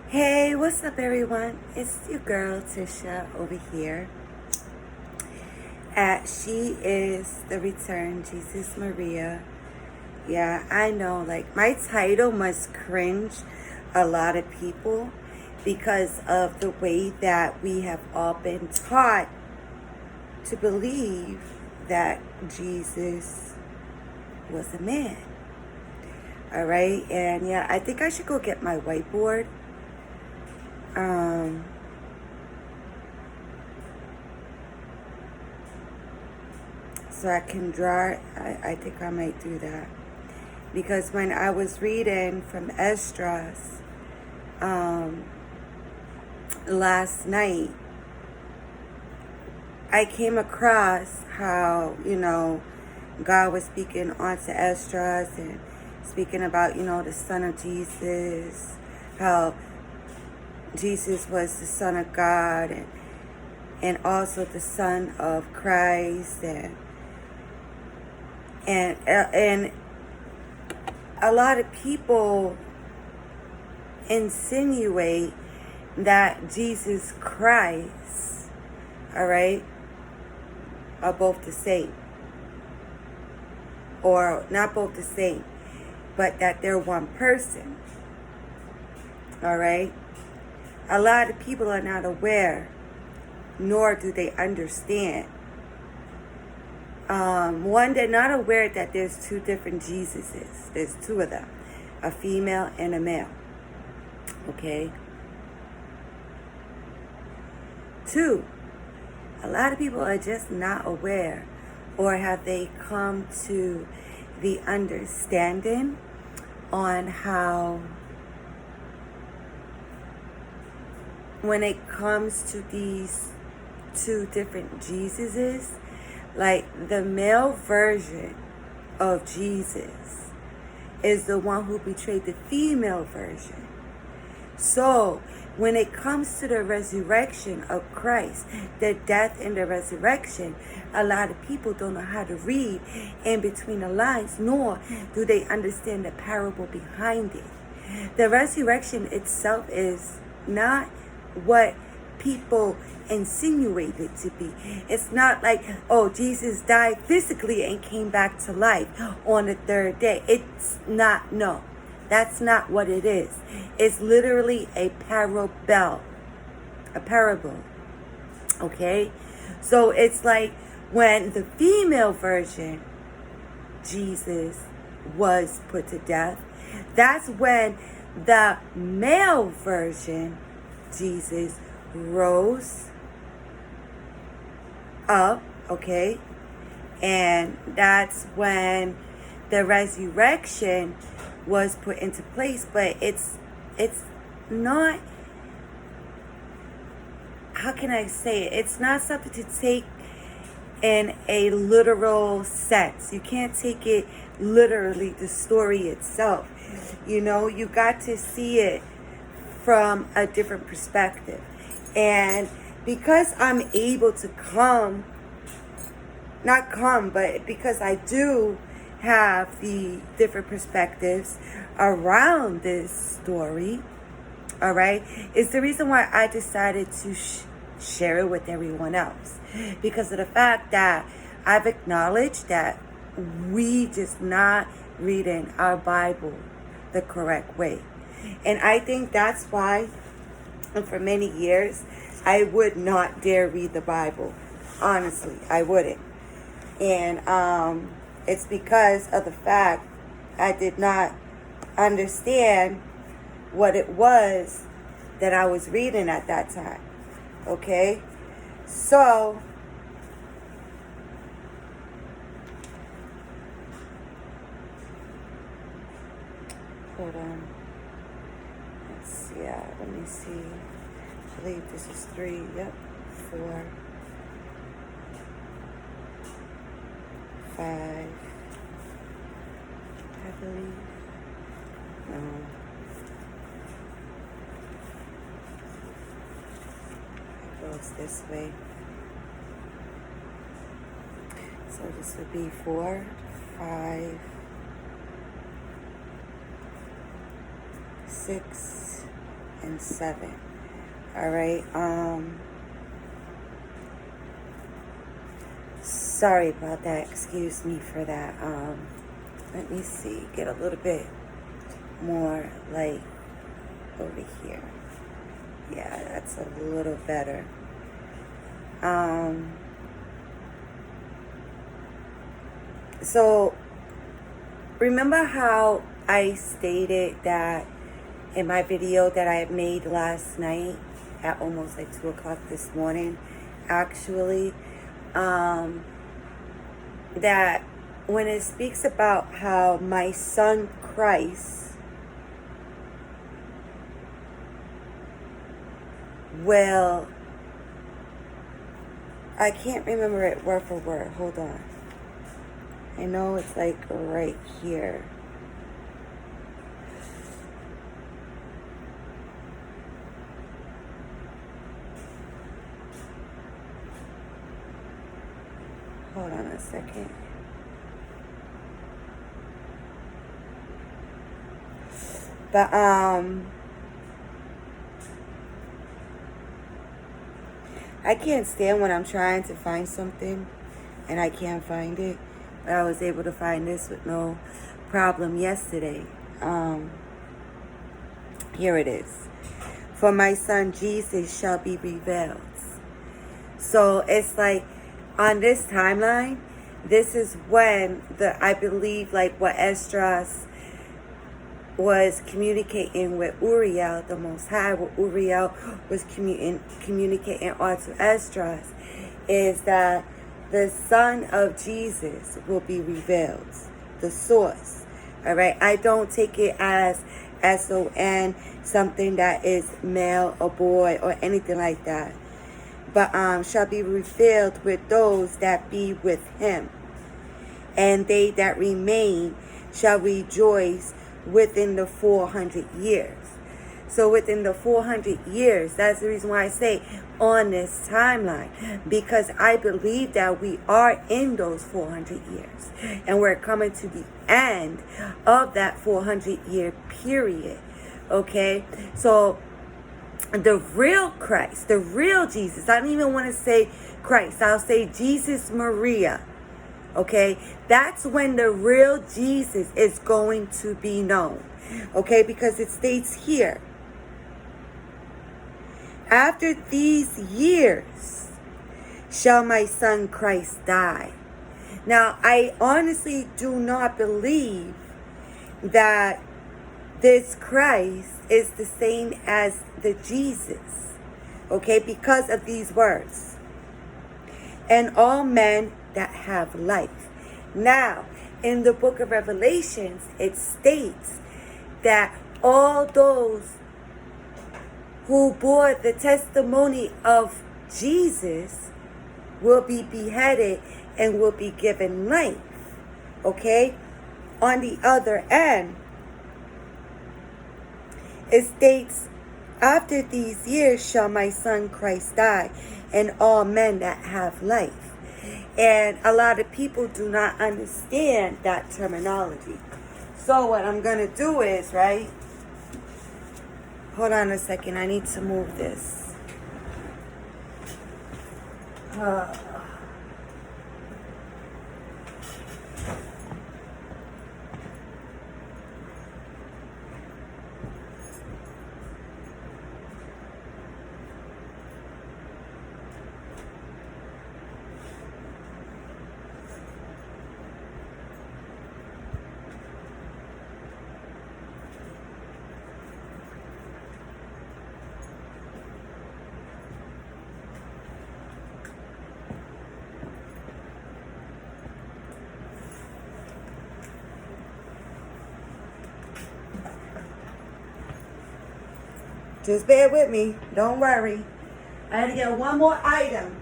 Hey, what's up, everyone? It's your girl Tisha over here. She is the Return Jesus Maria. Yeah, I know. Like, my title must cringe a lot of people because of the way that we have all been taught to believe that Jesus was a man. All right, and yeah, I think I should go get my whiteboard. So I can draw. I think I might do that. Because when I was reading from Esdras last night, I came across how, God was speaking onto Esdras and speaking about, the Son of Jesus, how Jesus was the Son of God and also the Son of Christ and a lot of people insinuate that Jesus Christ, all right, are both the same. Or not both the same, but that they're one person. All right? A lot of people are not aware, nor do they understand. One, they're not aware that there's two different Jesuses. There's two of them, a female and a male. Okay? Two, a lot of people are just not aware, or have they come to the understanding on how when it comes to these two different Jesuses, like the male version of Jesus is the one who betrayed the female version. So when it comes to the resurrection of Christ, the death and the resurrection, a lot of people don't know how to read in between the lines, nor do they understand the parable behind it. The resurrection itself is not what people insinuate it to be. It's not like, oh, Jesus died physically and came back to life on the third day. It's not, no. That's not what it is. It's literally a parable. A parable. Okay? So it's like when the female version, Jesus, was put to death, that's when the male version, Jesus, rose up, okay? And that's when the resurrection was put into place. But it's not, how can I say it? It's not something to take in a literal sense. You can't take it literally, the story itself. You got to see it from a different perspective. And because I'm able to but because I do have the different perspectives around this story, all right, is the reason why I decided to share it with everyone else. Because of the fact that I've acknowledged that we just not reading our Bible the correct way. And I think that's why, for many years, I would not dare read the Bible. Honestly, I wouldn't. And it's because of the fact I did not understand what it was that I was reading at that time. Okay? So, hold on. Let me see. I believe this is 3. Yep. 4, 5. I believe. No. It goes this way. So this would be 4, 5, 6, and 7. All right. Sorry about that. Excuse me for that. Let me see. Get a little bit more light over here. Yeah, that's a little better. So remember how I stated that in my video that I had made last night at almost like 2 o'clock this morning, actually, that when it speaks about how my son Christ will, I can't remember it word for word. Hold on. I know it's like right here. Hold on a second. But I can't stand when I'm trying to find something and I can't find it. But I was able to find this with no problem yesterday. Here it is. For my son Jesus shall be revealed. So it's like on this timeline, this is when I believe like what Esdras was communicating with Uriel, the Most High, what Uriel was communicating onto Esdras, is that the Son of Jesus will be revealed, the source. All right, I don't take it as S-O-N, something that is male or boy or anything like that, but shall be revealed with those that be with him, and they that remain shall rejoice within the 400 years. So within the 400 years, that's the reason why I say on this timeline, because I believe that we are in those 400 years and we're coming to the end of that 400-year period. Okay, so the real Christ, the real Jesus, I don't even want to say Christ, I'll say Jesus Maria. Okay, that's when the real Jesus is going to be known. Okay, because it states here, after these years shall my son Christ die. Now, I honestly do not believe that this Christ is the same as the Jesus. Okay, because of these words. And all men that have life. Now, in the book of Revelations, it states that all those who bore the testimony of Jesus will be beheaded and will be given life. Okay? On the other end, it states, after these years shall my son Christ die, and all men that have life. And a lot of people do not understand that terminology. So what I'm going to do is, right? Hold on a second. I need to move this. Just bear with me. Don't worry. I had to get one more item.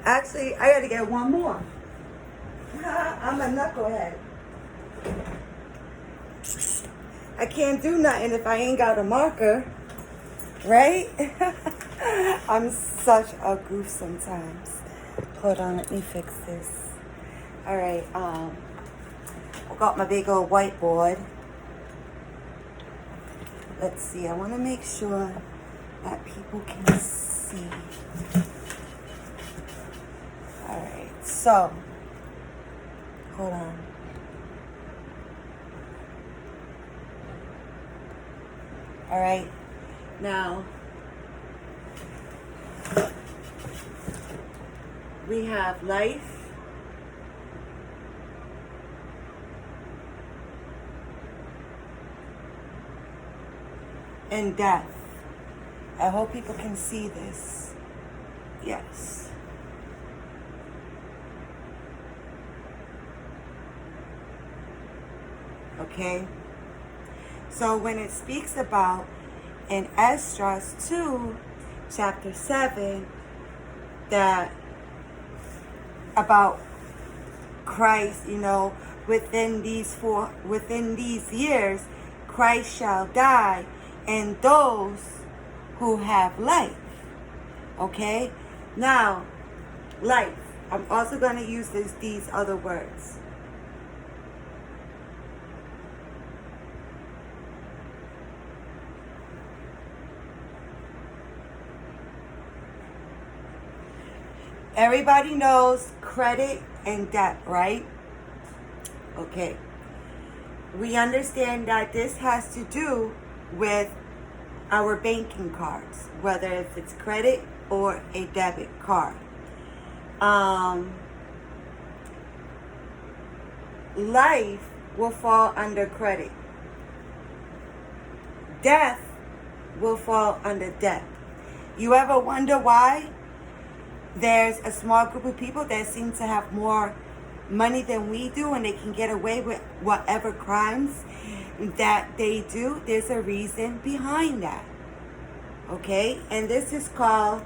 Actually, I gotta get one more. I'm a knucklehead. I can't do nothing if I ain't got a marker, right? I'm such a goof sometimes. Hold on, let me fix this. All right, I got my big old whiteboard. Let's see, I want to make sure that people can see. All right, so, hold on. All right, now, we have life, and death. I hope people can see this. Yes. Okay? So when it speaks about in Esdras 2, chapter 7, that about Christ, within these years, Christ shall die, and those who have life. Okay? Now, life. I'm also going to use these other words. Everybody knows credit and debt, right? Okay. We understand that this has to do with our banking cards, whether if it's credit or a debit card. Life will fall under credit. Death will fall under debt. You ever wonder why there's a small group of people that seem to have more money than we do, and they can get away with whatever crimes that they do? There's a reason behind that. Okay? And this is called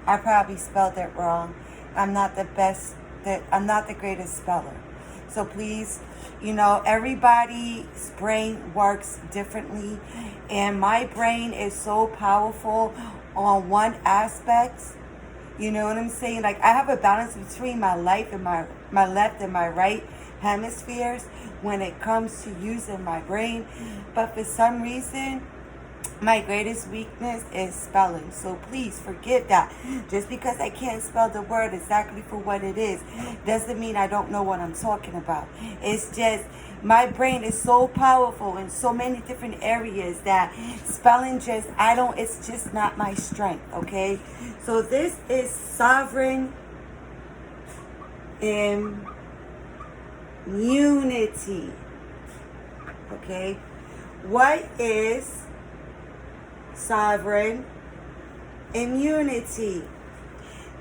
I probably spelled it wrong. I'm not the greatest speller. So please, everybody's brain works differently, and my brain is so powerful on one aspect. You know what I'm saying? Like, I have a balance between my life and my left and my right hemispheres when it comes to using my brain. But for some reason, my greatest weakness is spelling. So please forgive that. Just because I can't spell the word exactly for what it is doesn't mean I don't know what I'm talking about. It's just my brain is so powerful in so many different areas that spelling it's just not my strength, okay? So this is sovereign immunity, okay? What is sovereign immunity?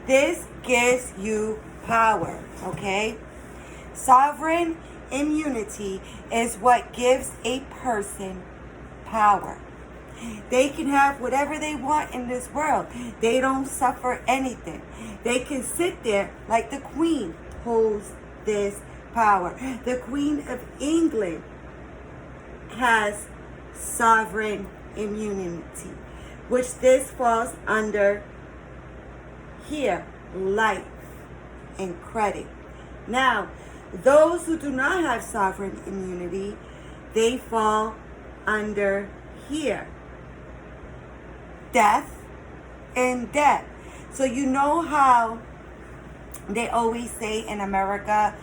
This gives you power, okay? Sovereign immunity is what gives a person power. They can have whatever they want in this world. They don't suffer anything. They can sit there like the Queen holds this power. The Queen of England has sovereign immunity, which this falls under here, life and credit. Now, those who do not have sovereign immunity, they fall under here, death and debt. So you know how they always say in America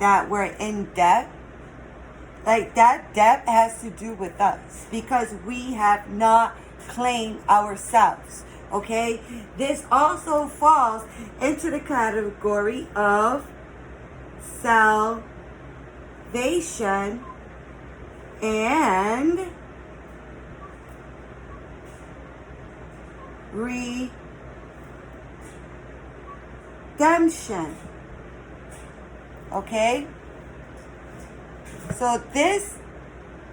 that we're in debt? Like, that debt has to do with us because we have not claimed ourselves, okay? This also falls into the category of salvation and redemption, okay? So this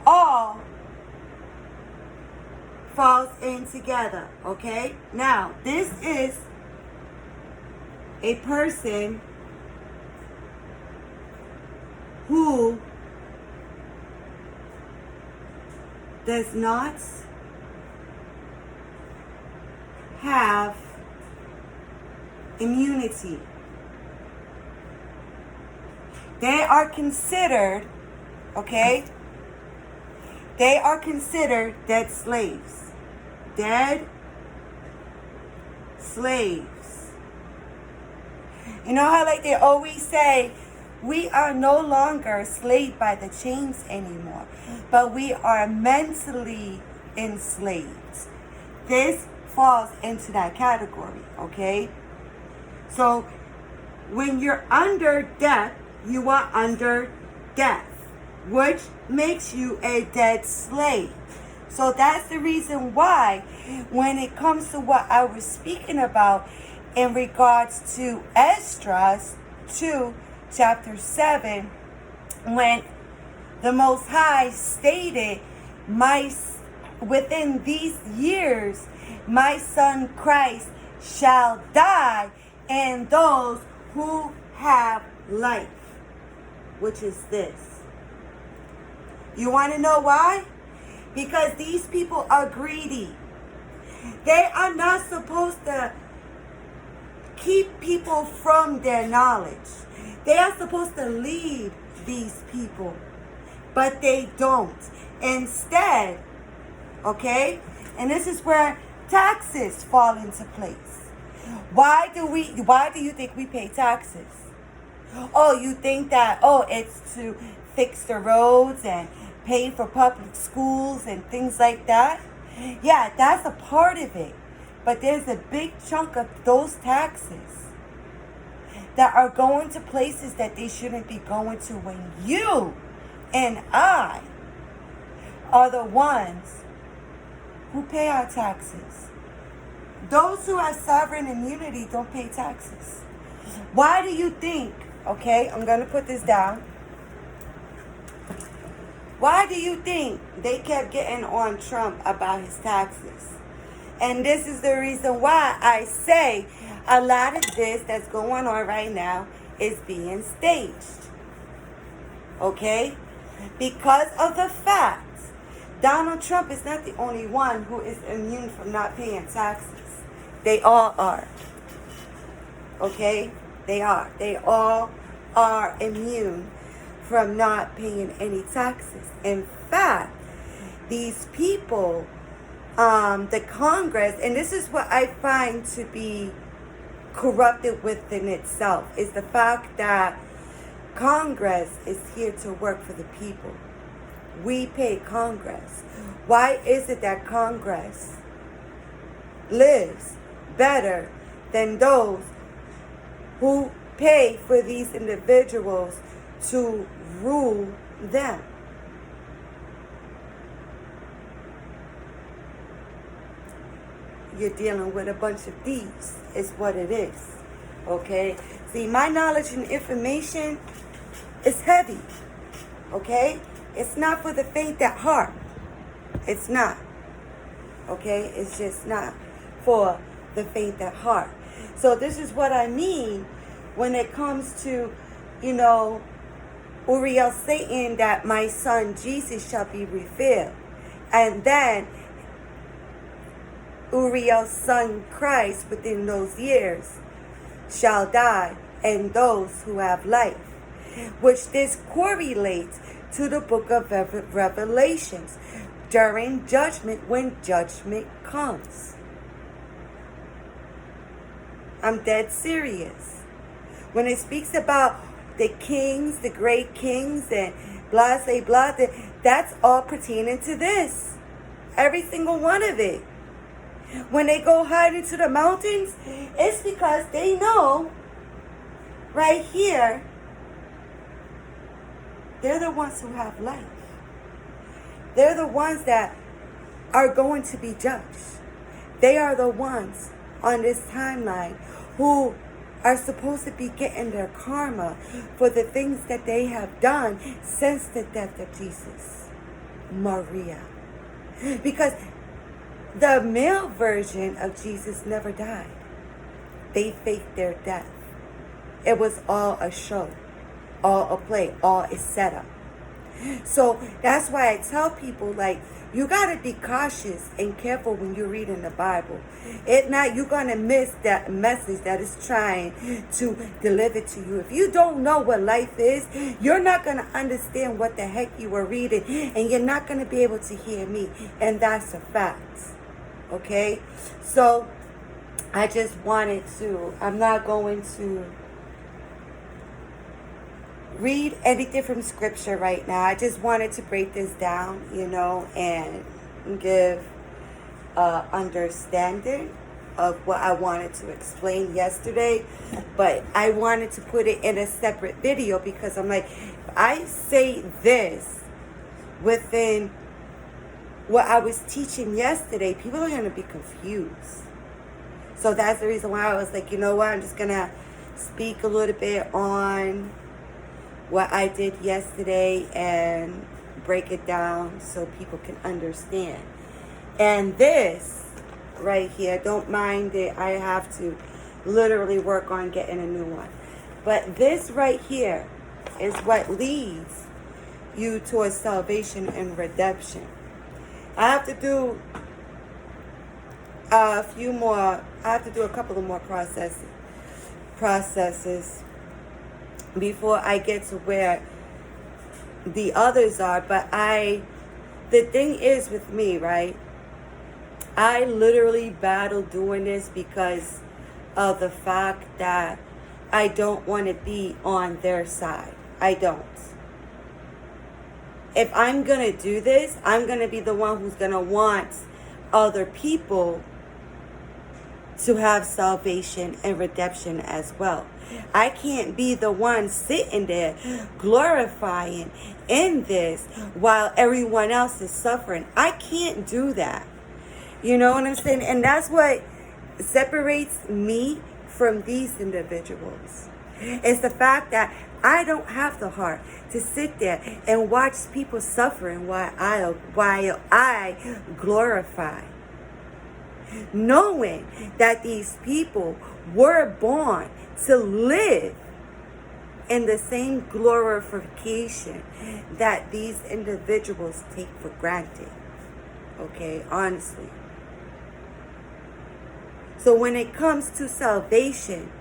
all falls in together, okay? Now, this is a person who does not have immunity. They are considered, okay? They are considered dead slaves. Dead slaves. You know how like they always say, we are no longer enslaved by the chains anymore, but we are mentally enslaved. This falls into that category, okay? So when you're under death, you are under death, which makes you a dead slave. So that's the reason why when it comes to what I was speaking about in regards to Esdras 2, chapter 7, when the Most High stated, within these years, my son Christ shall die, and those who have life, which is this. You want to know why? Because these people are greedy. They are not supposed to keep people from their knowledge. They are supposed to lead these people, but they don't. Instead, okay, and this is where taxes fall into place. Why do you think we pay taxes? Oh, you think that, it's to fix the roads and pay for public schools and things like that? Yeah, that's a part of it. But there's a big chunk of those taxes that are going to places that they shouldn't be going to, when you and I are the ones who pay our taxes. Those who have sovereign immunity don't pay taxes. Why do you think, okay, I'm going to put this down. Why do you think they kept getting on Trump about his taxes? And this is the reason why I say a lot of this that's going on right now is being staged. Okay? Because of the fact Donald Trump is not the only one who is immune from not paying taxes. They all are. Okay? They are. They all are immune from not paying any taxes. In fact, these people, the Congress, and this is what I find to be corrupted within itself, is the fact that Congress is here to work for the people. We pay Congress. Why is it that Congress lives better than those who pay for these individuals to rule them? You're dealing with a bunch of thieves, is what it is. Okay? See, my knowledge and information is heavy. Okay? It's not for the faint at heart. It's not. Okay? It's just not for the faint at heart. So this is what I mean when it comes to, Uriel saying that my son Jesus shall be revealed. And then Uriel's son Christ within those years shall die, and those who have life. Which this correlates to the book of Revelations during judgment, when judgment comes. I'm dead serious. When it speaks about the kings, the great kings, and blah, say blah, that's all pertaining to this. Every single one of it. When they go hide into the mountains, it's because they know right here, they're the ones who have life. They're the ones that are going to be judged. They are the ones on this timeline who are supposed to be getting their karma for the things that they have done since the death of Jesus. Maria. Because the male version of Jesus never died. They faked their death. It was all a show, all a play, all a setup. So that's why I tell people, like, you got to be cautious and careful when you're reading the Bible. If not, you're going to miss that message that is trying to deliver to you. If you don't know what life is, you're not going to understand what the heck you were reading, and you're not going to be able to hear me. And that's a fact. Okay? So I just wanted to, I'm not going to read anything from scripture right now. I just wanted to break this down, and give understanding of what I wanted to explain yesterday. But I wanted to put it in a separate video because I'm like, if I say this within what I was teaching yesterday, people are going to be confused. So that's the reason why I was like, you know what, I'm just going to speak a little bit on what I did yesterday and break it down so people can understand. And this right here, don't mind it, I have to literally work on getting a new one. But this right here is what leads you towards salvation and redemption. I have to do a couple of more processes before I get to where the others are. But the thing is with me, right? I literally battle doing this because of the fact that I don't want to be on their side. I don't. If I'm going to do this, I'm going to be the one who's going to want other people to have salvation and redemption as well. I can't be the one sitting there glorifying in this while everyone else is suffering. I can't do that. You know what I'm saying? And that's what separates me from these individuals. It's the fact that I don't have the heart to sit there and watch people suffering while I glorify. Knowing that these people were born to live in the same glorification that these individuals take for granted. Okay, honestly. So when it comes to salvation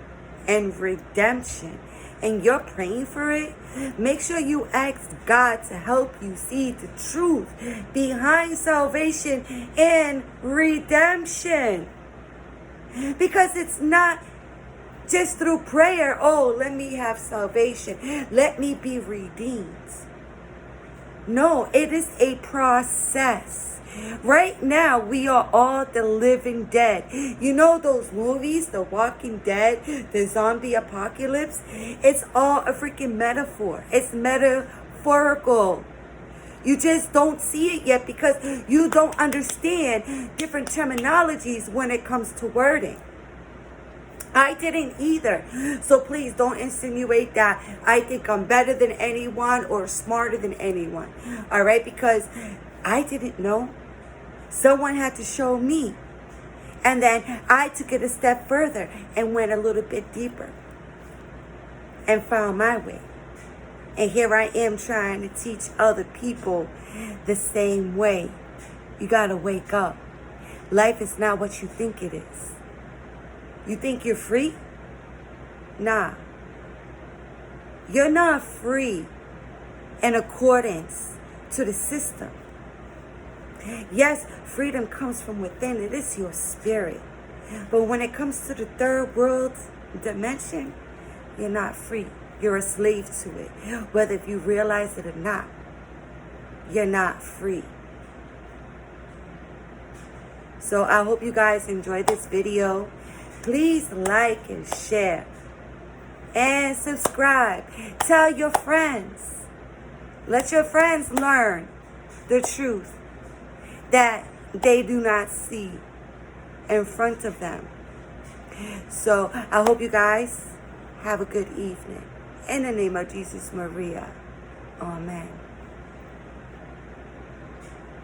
and redemption, and you're praying for it, make sure you ask God to help you see the truth behind salvation and redemption. Because it's not just through prayer, oh, let me have salvation, let me be redeemed. No, it is a process. Right now, we are all the living dead. You know those movies, The Walking Dead, the zombie apocalypse? It's all a freaking metaphor. It's metaphorical. You just don't see it yet because you don't understand different terminologies when it comes to wording. I didn't either. So please don't insinuate that I think I'm better than anyone or smarter than anyone. All right? Because I didn't know. Someone had to show me. And then I took it a step further and went a little bit deeper and found my way. And here I am trying to teach other people the same way. You got to wake up. Life is not what you think it is. You think you're free? Nah. You're not free in accordance to the system. Yes, freedom comes from within. It is your spirit. But when it comes to the third world dimension, you're not free. You're a slave to it. Whether if you realize it or not, you're not free. So I hope you guys enjoyed this video. Please like and share. And subscribe. Tell your friends. Let your friends learn the truth that they do not see in front of them. So I hope you guys have a good evening. In the name of Jesus Maria. Amen.